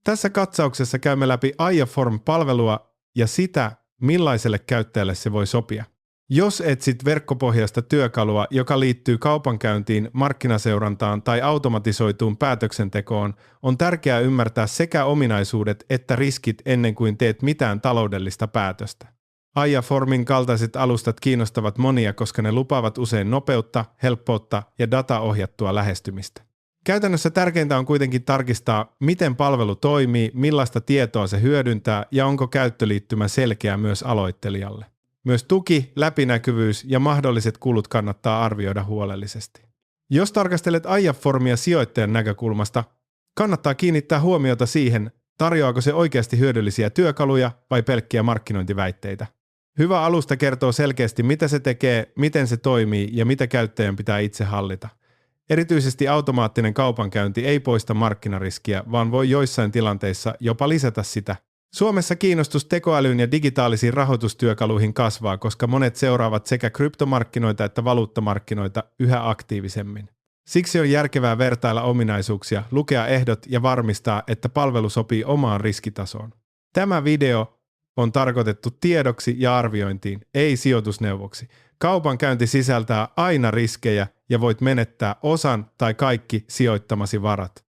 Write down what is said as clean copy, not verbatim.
Tässä katsauksessa käymme läpi Aiaform-palvelua ja sitä, millaiselle käyttäjälle se voi sopia. Jos etsit verkkopohjaista työkalua, joka liittyy kaupankäyntiin, markkinaseurantaan tai automatisoituun päätöksentekoon, on tärkeää ymmärtää sekä ominaisuudet että riskit ennen kuin teet mitään taloudellista päätöstä. Aiaformin kaltaiset alustat kiinnostavat monia, koska ne lupaavat usein nopeutta, helppoutta ja dataohjattua lähestymistä. Käytännössä tärkeintä on kuitenkin tarkistaa, miten palvelu toimii, millaista tietoa se hyödyntää ja onko käyttöliittymä selkeä myös aloittelijalle. Myös tuki, läpinäkyvyys ja mahdolliset kulut kannattaa arvioida huolellisesti. Jos tarkastelet Aiaformia sijoittajan näkökulmasta, kannattaa kiinnittää huomiota siihen, tarjoaako se oikeasti hyödyllisiä työkaluja vai pelkkiä markkinointiväitteitä. Hyvä alusta kertoo selkeästi, mitä se tekee, miten se toimii ja mitä käyttäjän pitää itse hallita. Erityisesti automaattinen kaupankäynti ei poista markkinariskiä, vaan voi joissain tilanteissa jopa lisätä sitä. Suomessa kiinnostus tekoälyyn ja digitaalisiin rahoitustyökaluihin kasvaa, koska monet seuraavat sekä kryptomarkkinoita että valuuttamarkkinoita yhä aktiivisemmin. Siksi on järkevää vertailla ominaisuuksia, lukea ehdot ja varmistaa, että palvelu sopii omaan riskitasoon. Tämä video on tarkoitettu tiedoksi ja arviointiin, ei sijoitusneuvoksi. Kaupankäynti sisältää aina riskejä ja voit menettää osan tai kaikki sijoittamasi varat.